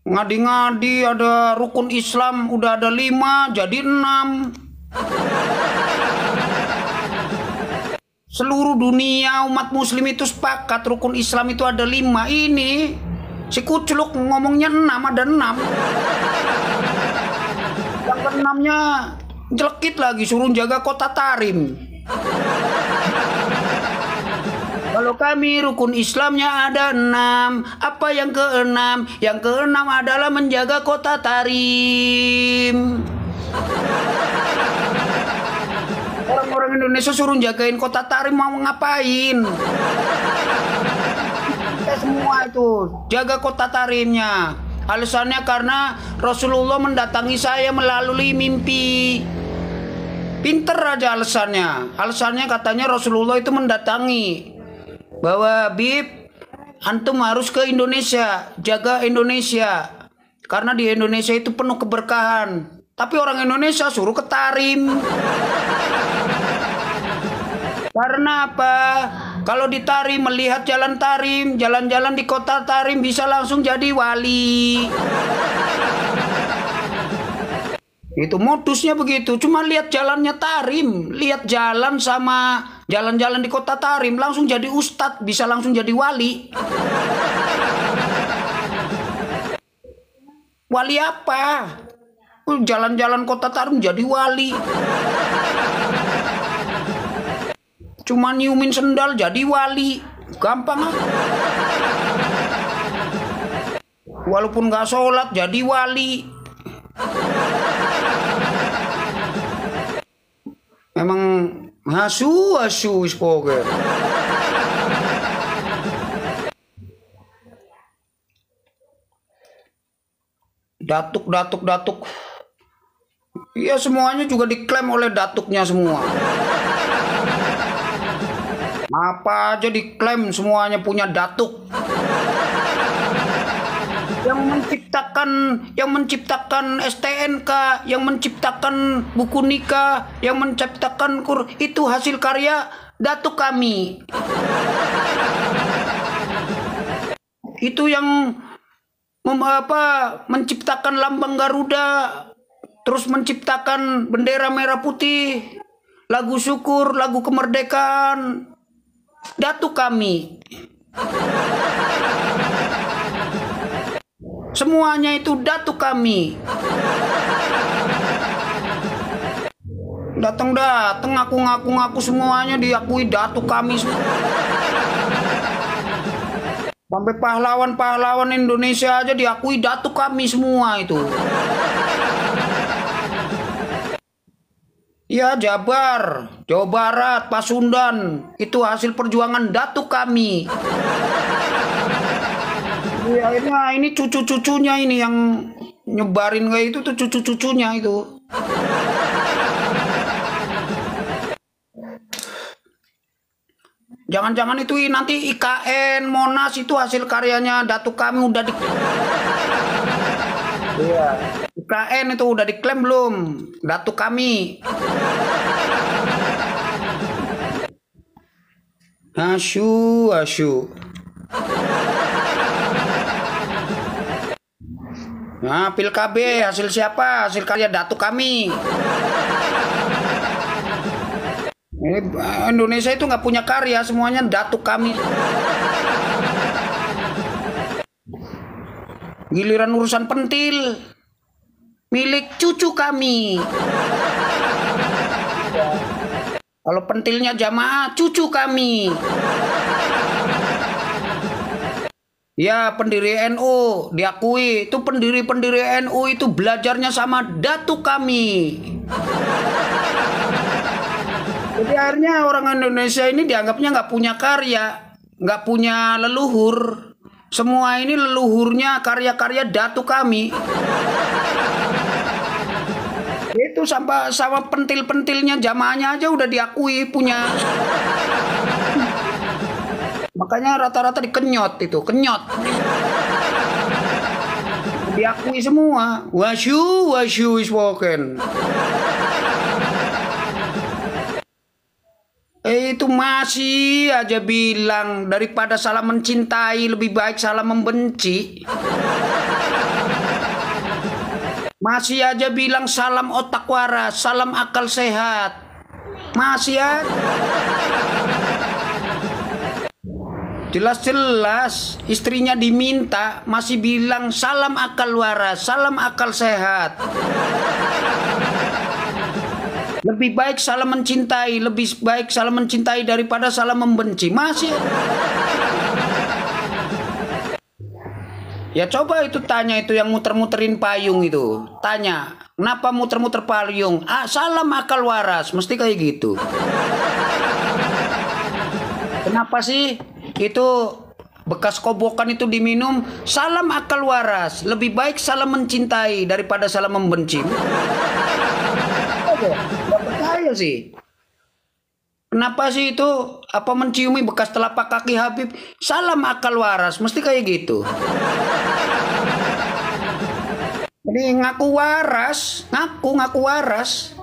Ngadi-ngadi ada rukun Islam udah ada 5 jadi 6. Seluruh dunia umat muslim itu sepakat rukun Islam itu ada 5. Ini si Kuculuk ngomongnya 6, ada 6. Yang ke-6-nya jelekit lagi, suruh jaga kota Tarim. Kalau kami rukun Islamnya ada 6. Apa yang ke-6? Yang ke-6 adalah menjaga kota Tarim. Orang-orang Indonesia suruh jagain kota Tarim mau ngapain? Kita semua itu jaga kota Tarimnya. Alasannya karena Rasulullah mendatangi saya melalui mimpi. Pinter aja alasannya. Alasannya katanya Rasulullah itu mendatangi. Bahwa Bib, antum harus ke Indonesia, jaga Indonesia. Karena di Indonesia itu penuh keberkahan. Tapi orang Indonesia suruh ke Tarim. Karena apa? Kalau di Tarim melihat jalan Tarim, jalan-jalan di kota Tarim bisa langsung jadi wali. Itu modusnya begitu. Cuma lihat jalannya Tarim, lihat jalan sama jalan-jalan di kota Tarim, langsung jadi ustadz, bisa langsung jadi wali. Wali apa? Jalan-jalan kota Tarim jadi wali. Cuma nyiumin sendal jadi wali. Gampang. Walaupun nggak sholat jadi wali. Memang hasu poke. Datuk. Iya, semuanya juga diklaim oleh datuknya semua. Apa aja diklaim semuanya punya datuk. Yang menciptakan STNK, yang menciptakan buku nikah, yang menciptakan itu hasil karya datuk kami. Itu yang menciptakan lambang Garuda, terus menciptakan bendera merah putih, lagu syukur, lagu kemerdekaan, datuk kami. Semuanya itu datuk kami. Datang ngaku semuanya diakui datuk kami. Sampai pahlawan Indonesia aja diakui datuk kami semua itu. Ya, Jabar, Jawa Barat, Pasundan, itu hasil perjuangan datuk kami. Ya, akhirnya ini cucu-cucunya ini yang nyebarin kayak itu tuh, cucu-cucunya itu. Jangan-jangan itu nanti IKN, Monas itu hasil karyanya datuk kami udah Iya. IKN itu udah diklaim belum? Datuk kami. Asyuk. Nah, Pil KB hasil siapa? Hasil karya datuk kami. Ini Indonesia itu nggak punya karya, semuanya datuk kami. Giliran urusan pentil, milik cucu kami. Kalau pentilnya jamaah, cucu kami. Ya, pendiri NU diakui itu pendiri NU itu belajarnya sama datuk kami. Jadi akhirnya orang Indonesia ini dianggapnya nggak punya karya, nggak punya leluhur. Semua ini leluhurnya karya-karya datuk kami. Itu sama pentil-pentilnya jamaahnya aja udah diakui punya. Makanya rata-rata dikenyot itu, kenyot. Diakui semua. Wasyu is spoken. Itu masih aja bilang daripada salah mencintai lebih baik salah membenci. Masih aja bilang salam otak waras, salam akal sehat. Masih aja. Jelas-jelas istrinya diminta masih bilang salam akal waras, salam akal sehat. Lebih baik salah mencintai, lebih baik salah mencintai daripada salah membenci. Masih. Ya coba itu tanya itu yang muter-muterin payung itu. Tanya, kenapa muter-muter payung? Ah, salam akal waras, mesti kayak gitu. Kenapa sih itu bekas kobokan itu diminum? Salam akal waras, lebih baik salah mencintai daripada salah membenci. Gak percaya sih. Kenapa sih itu apa menciumi bekas telapak kaki Habib? Salam akal waras, mesti kayak gitu. Jadi ngaku waras, ngaku waras.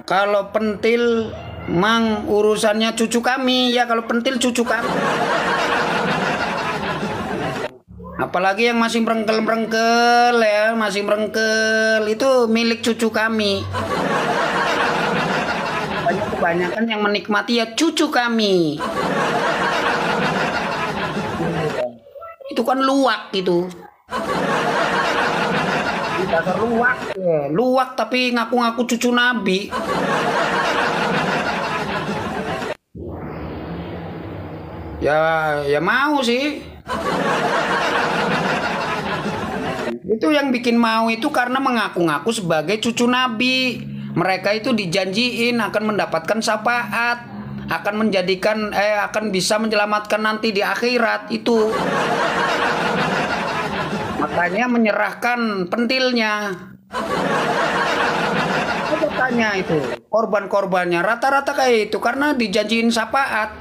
Kalau pentil mang urusannya cucu kami, ya kalau pentil cucu kami. Apalagi yang masih merengkel-merengkel ya, masih merengkel itu milik cucu kami. Kebanyakan yang menikmati ya cucu kami. Itu kan luwak itu. Dasar luwak, ya. Luwak tapi ngaku-ngaku cucu Nabi. Ya mau sih. Itu yang bikin mau itu karena mengaku-ngaku sebagai cucu Nabi. Mereka itu dijanjiin akan mendapatkan syafaat, akan menjadikan akan bisa menyelamatkan nanti di akhirat itu. Makanya menyerahkan pentilnya. Coba tanya itu korban-korbannya rata-rata kayak itu karena dijanjiin syafaat,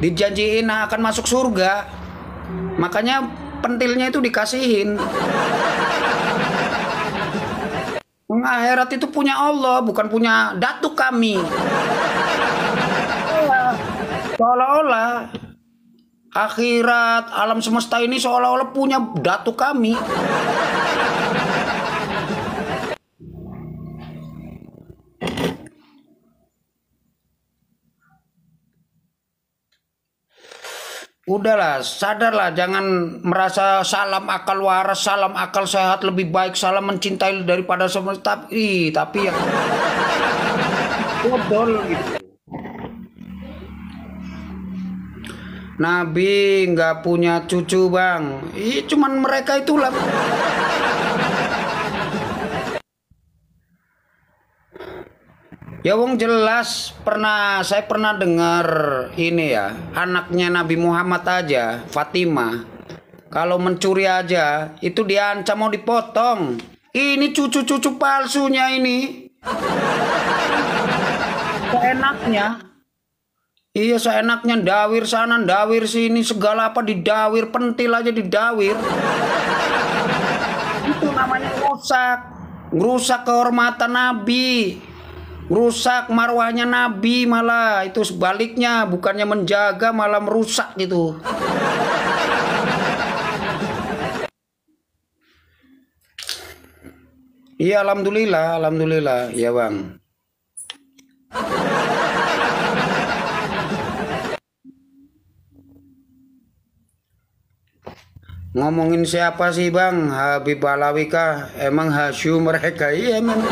dijanjiin akan masuk surga. Makanya pentilnya itu dikasihin. Akhirat itu punya Allah, bukan punya datuk kami. Seolah-olah akhirat alam semesta ini seolah-olah punya datuk kami. Udahlah, sadarlah, jangan merasa salam akal waras, salam akal sehat lebih baik salam mencintai daripada semesta. Tapi ya bodol gitu. Nabi nggak punya cucu bang, cuman mereka itulah. Ya wong jelas saya pernah dengar ini ya, anaknya Nabi Muhammad aja, Fatimah, kalau mencuri aja itu diancam mau dipotong. Ini cucu-cucu palsunya ini. Seenaknya. Iya seenaknya dawir sana, dawir sini, segala apa didawir, pentil aja didawir. Itu namanya ngerusak kehormatan Nabi. Rusak marwahnya Nabi, malah itu sebaliknya, bukannya menjaga malah merusak gitu. Iya alhamdulillah ya bang. Ngomongin siapa sih bang? Habib Alawi kah? Emang Hasyu mereka? Iya emang.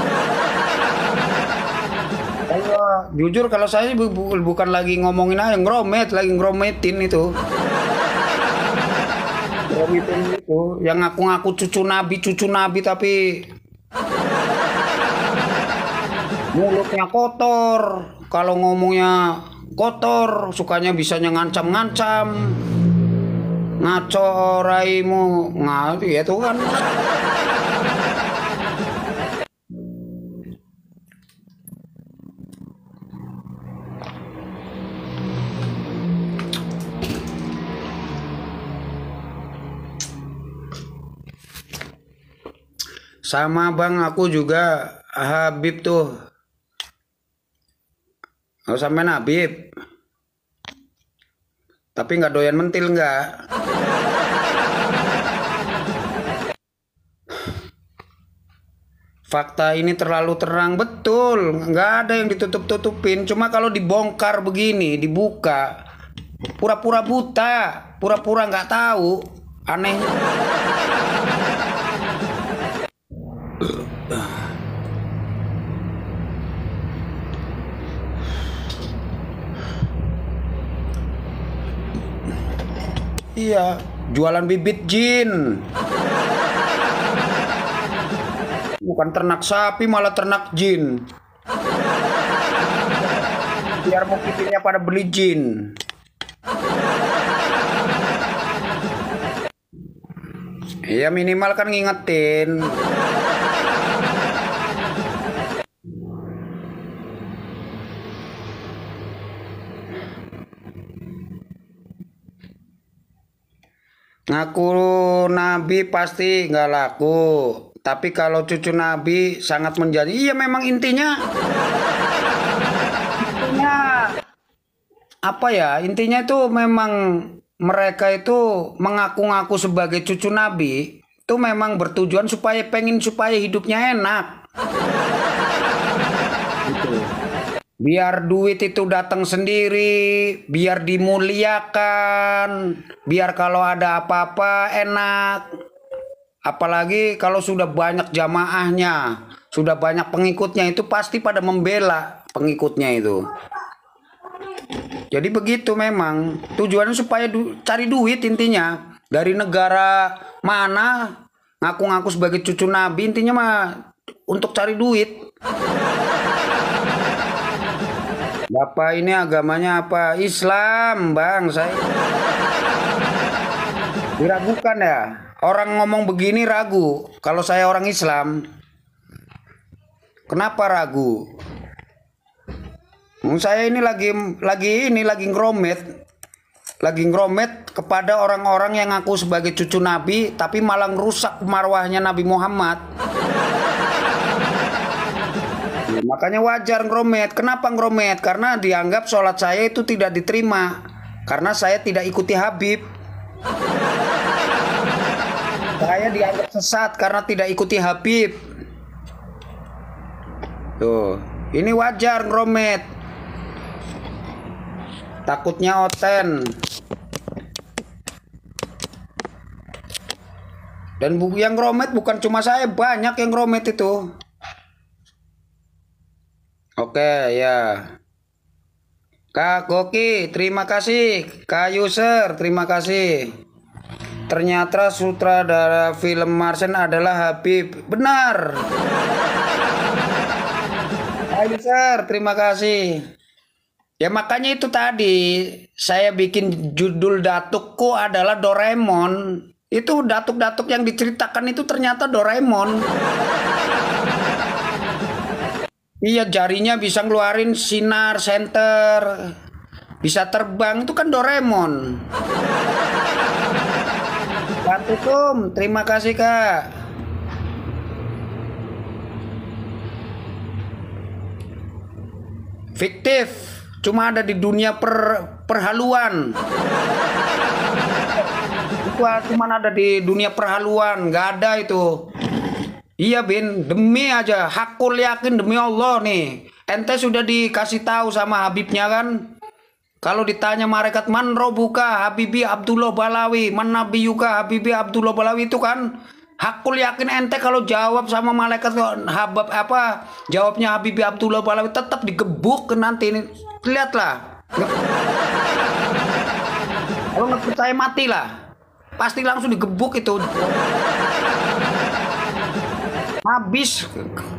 Jujur kalau saya bukan lagi ngomongin aja, lagi ngerometin itu. Ngerometin itu yang ngaku-ngaku cucu Nabi tapi mulutnya kotor. Kalau ngomongnya kotor, sukanya bisanya ngancam-ngancam. Ngaco raimu, ya tuh kan. Sama bang, aku juga Habib tuh. Oh sampean Habib. Tapi nggak doyan mentil nggak? Fakta ini terlalu terang, betul, nggak ada yang ditutup-tutupin. Cuma kalau dibongkar begini, dibuka, pura-pura buta, pura-pura nggak tahu, aneh. Iya, jualan bibit jin. Bukan ternak sapi, malah ternak jin. Biar mukibinnya pada beli jin. Ya minimal kan ngingetin. Ngaku nabi pasti nggak laku. Tapi kalau cucu nabi sangat menjadi. Iya memang intinya apa ya? Intinya itu memang mereka itu mengaku-ngaku sebagai cucu nabi itu memang bertujuan supaya hidupnya enak. Biar duit itu datang sendiri, biar dimuliakan, biar kalau ada apa-apa enak. Apalagi kalau sudah banyak jamaahnya, sudah banyak pengikutnya, itu pasti pada membela pengikutnya itu. Jadi begitu memang tujuannya supaya cari duit intinya. Dari negara mana ngaku-ngaku sebagai cucu nabi, intinya mah untuk cari duit. Bapak ini agamanya apa? Islam, bang. Saya diragukan ya. Orang ngomong begini ragu. Kalau saya orang Islam, kenapa ragu? Saya ini lagi ngeromet kepada orang-orang yang ngaku sebagai cucu Nabi, tapi malah ngerusak marwahnya Nabi Muhammad. Makanya wajar ngeromet. Kenapa ngeromet? Karena dianggap sholat saya itu tidak diterima. Karena saya tidak ikuti Habib. Saya dianggap sesat karena tidak ikuti Habib. Tuh, ini wajar ngeromet. Takutnya oten. Dan yang ngeromet bukan cuma saya, banyak yang ngeromet itu. Oke ya, Kak Goki terima kasih, Kak User terima kasih. Ternyata sutradara film Martian adalah Habib. Benar, Kak User terima kasih. Ya makanya itu tadi saya bikin judul datukku adalah Doraemon. Itu datuk-datuk yang diceritakan itu ternyata Doraemon. Iya, jarinya bisa ngeluarin sinar senter, bisa terbang, itu kan Doraemon. Pak Tutum, terima kasih Kak. Fiktif, cuma ada di dunia perhaluan. Itu cuma ada di dunia perhaluan, nggak ada itu. Iya Bin, demi aja, hakul yakin demi Allah nih. Ente sudah dikasih tahu sama Habibnya kan? Kalau ditanya malaikat man robuka Habibi Abdullah Balawi, man nabi yuka Habibi Abdullah Balawi, itu kan hakul yakin ente kalau jawab sama malaikat Habib apa? Jawabnya Habibi Abdullah Balawi tetap digebuk nanti ini. Lihatlah. Kalau nggak percaya matilah. Pasti langsung digebuk itu. Habis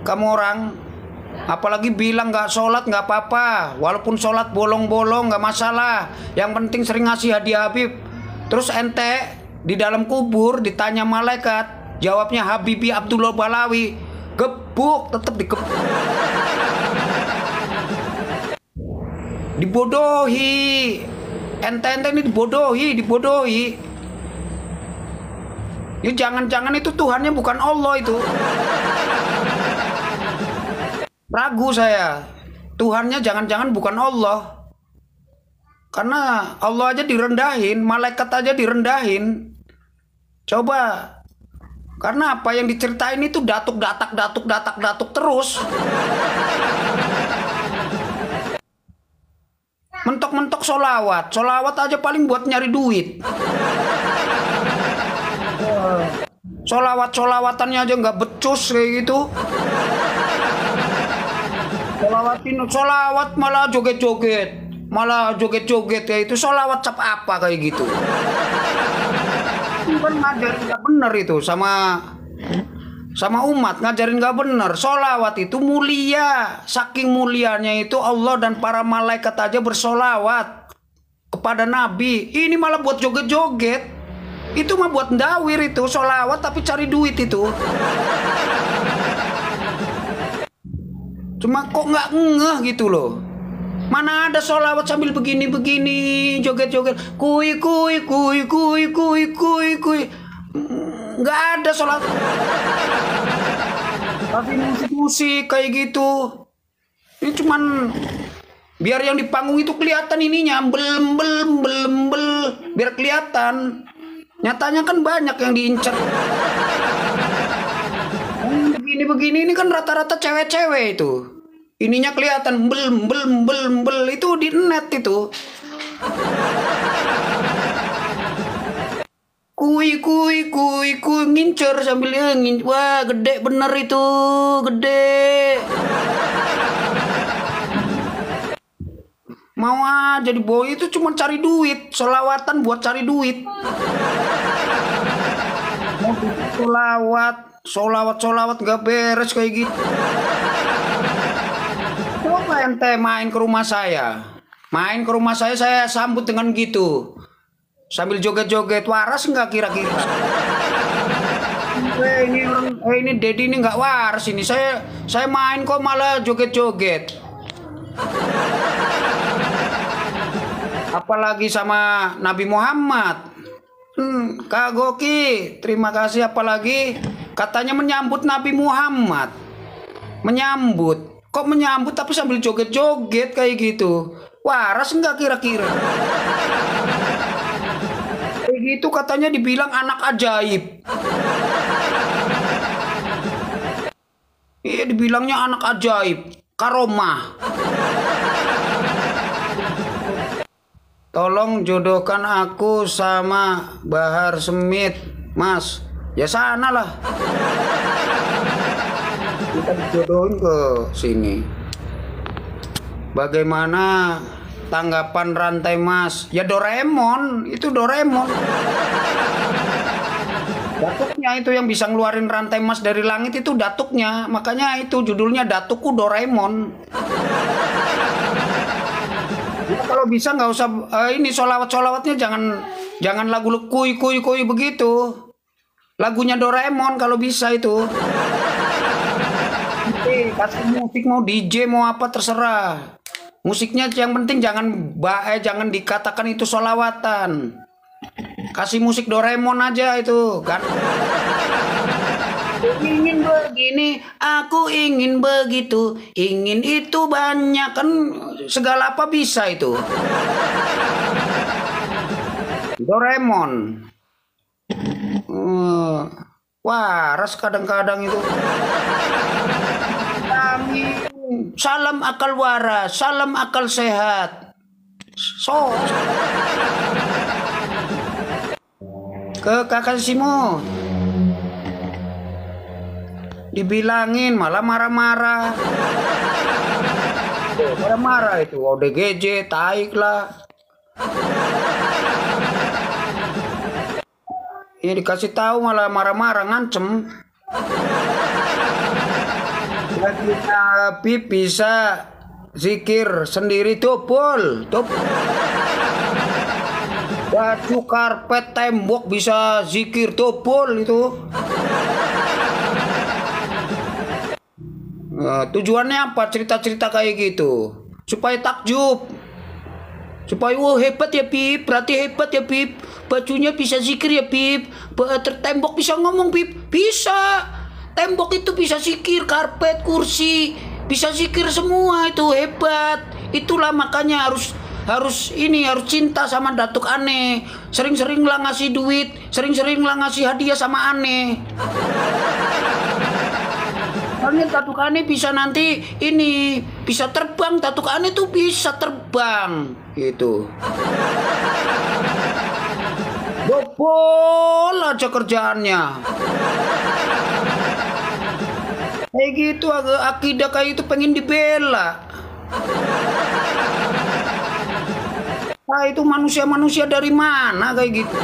kamu orang, apalagi bilang nggak sholat nggak apa-apa, walaupun sholat bolong-bolong nggak masalah, yang penting sering ngasih hadiah Habib. Terus ente di dalam kubur ditanya malaikat, jawabnya Habibi Abdullah Balawi, gebuk, tetap digebuk. Dibodohi, ente ini dibodohi. Ya jangan-jangan itu Tuhannya bukan Allah itu. Ragu saya. Tuhannya jangan-jangan bukan Allah. Karena Allah aja direndahin, malaikat aja direndahin. Coba. Karena apa yang diceritain itu datuk terus. Mentok-mentok solawat aja paling buat nyari duit. Solawatannya aja nggak becus kayak gitu. Solawat malah joget-joget ya itu solawat cap apa kayak gitu. Kan ngajarin nggak bener itu sama umat, ngajarin nggak bener. Solawat itu mulia, saking mulianya itu Allah dan para malaikat aja bersolawat kepada Nabi. Ini malah buat joget-joget. Itu mah buat ndawir itu, solawat tapi cari duit itu. Cuma kok nggak ngeh gitu loh. Mana ada solawat sambil begini-begini, joget-joget, kui. Nggak ada solawat. Tapi musik kayak gitu. Ini cuman biar yang di panggung itu kelihatan ininya, bel, biar kelihatan. Nyatanya kan banyak yang diincar. Begini ini kan rata-rata cewek-cewek itu. Ininya kelihatan bel itu di net itu. Kui ngincer sambil wah gede bener itu, gede. Mau aja di boy itu cuma cari duit, solawatan buat cari duit. Mau solawat nggak beres kayak gitu. Coba ente main ke rumah saya, saya sambut dengan gitu, sambil joget-joget, waras nggak kira-kira? Ini Dedi ini nggak waras ini, saya main kok malah joget-joget. Apalagi sama Nabi Muhammad. Kak Goki, terima kasih. Apalagi katanya menyambut Nabi Muhammad. Kok menyambut tapi sambil joget-joget kayak gitu? Waras nggak kira-kira? Kayak gitu katanya dibilang anak ajaib. Iya, dibilangnya anak ajaib, karomah. Tolong jodohkan aku sama Bahar Smith, Mas. Ya sana lah. Kita dijodohin ke sini. Bagaimana tanggapan rantai Mas? Ya Doraemon, itu Doraemon. Datuknya itu yang bisa ngeluarin rantai emas dari langit itu datuknya. Makanya itu judulnya Datukku Doraemon. Ya, kalau bisa nggak usah ini solawatnya jangan lagu kui begitu. Lagunya Doraemon kalau bisa itu. Kasih musik mau DJ mau apa terserah. Musiknya yang penting jangan dikatakan itu solawatan. Kasih musik Doraemon aja itu kan. Ingin begini, aku ingin begitu, ingin itu banyak kan, segala apa bisa itu. Doraemon. Waras kadang-kadang itu. Salam akal waras, salam akal sehat. Ke kakak Simo dibilangin malah marah-marah. Marah-marah itu ODGJ taik lah. Ya dikasih tahu malah marah-marah ngancem. Jadi Nabi bisa zikir sendiri double. Baju karpet tembok bisa zikir double itu. Tujuannya apa cerita-cerita kayak gitu? Supaya takjub. Supaya hebat ya Pip, berarti hebat ya Pip. Bajunya bisa zikir ya Pip. Tembok bisa ngomong Pip, bisa. Tembok itu bisa zikir, karpet, kursi, bisa zikir semua, itu hebat. Itulah makanya harus cinta sama Datuk Ane. Sering-sering lah ngasih duit, sering-sering lah ngasih hadiah sama Ane. Soalnya Datuk Ane bisa nanti bisa terbang. Datuk Ane tuh bisa terbang gitu. Bobol aja kerjaannya. Kayak gitu, akidah kayak itu pengen dibela. Nah, itu manusia-manusia dari mana kayak gitu?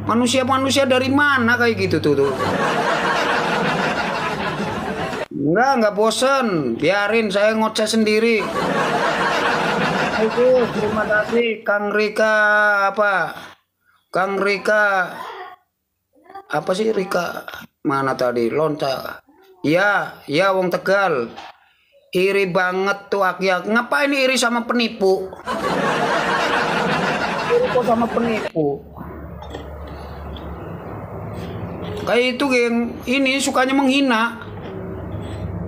Manusia-manusia dari mana kayak gitu tuh? Enggak bosen. Biarin saya ngoceh sendiri. Itu terima kasih Kang Rika Kang Rika apa sih Rika? Mana tadi? Lonca. Iya, wong Tegal. Iri banget tuh Aki. Ngapain iri sama penipu? Iri kok sama penipu? Kayak itu geng, ini sukanya menghina.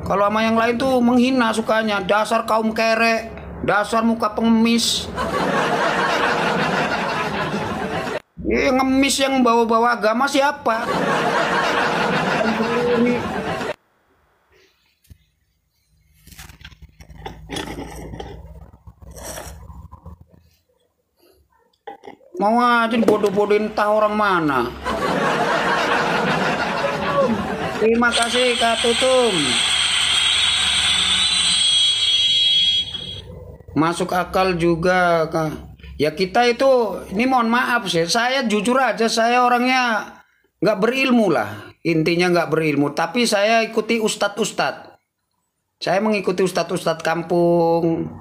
Kalau sama yang lain tuh menghina sukanya. Dasar kaum kere, dasar muka pengemis. Yang ngemis yang bawa-bawa agama siapa? Mau aja dibodoh-bodohin entah orang mana. Terima kasih Kak Tutum. Masuk akal juga Kak. Ya kita itu, ini mohon maaf sih, saya jujur aja, saya orangnya nggak berilmu lah. Intinya nggak berilmu, tapi saya ikuti ustadz-ustadz. Saya mengikuti ustadz-ustadz kampung.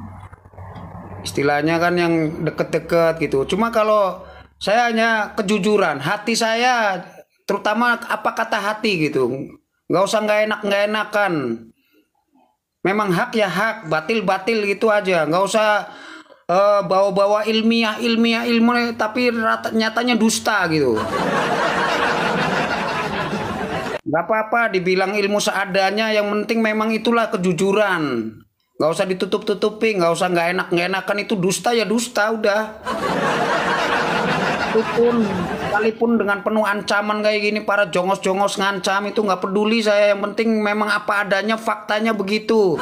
Istilahnya kan yang deket-deket gitu. Cuma kalau saya hanya kejujuran, hati saya, terutama apa kata hati gitu. Nggak usah nggak enakan. Memang hak ya hak, batil gitu aja. Nggak usah bawa-bawa ilmu tapi nyatanya dusta gitu. Gak apa-apa dibilang ilmu seadanya, yang penting memang itulah kejujuran. Gak usah ditutup-tutupi, gak usah nggak enakan, itu dusta ya dusta udah. Sekalipun dengan penuh ancaman kayak gini, para jongos-jongos ngancam, itu nggak peduli saya, yang penting memang apa adanya, faktanya begitu.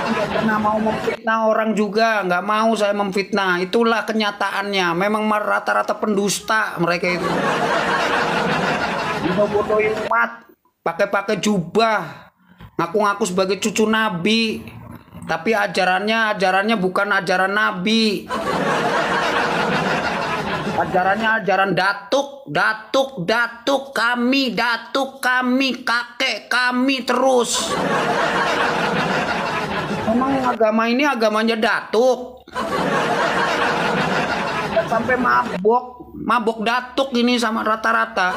Nggak pernah mau memfitnah orang juga, nggak mau saya memfitnah, itulah kenyataannya. Memang rata-rata pendusta mereka itu. Bodoh-bodohin umat, pakai jubah, ngaku-ngaku sebagai cucu Nabi, tapi ajarannya bukan ajaran Nabi. Ajarannya ajaran datuk kami, kakek kami terus. Memang agama ini agamanya datuk. Sampai mabok datuk ini sama rata-rata.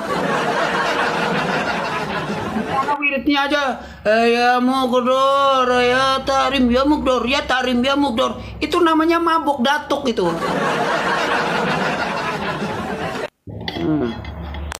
Karena wiridnya aja ya mugdor ya tarim ya mugdor, itu namanya mabok datuk itu.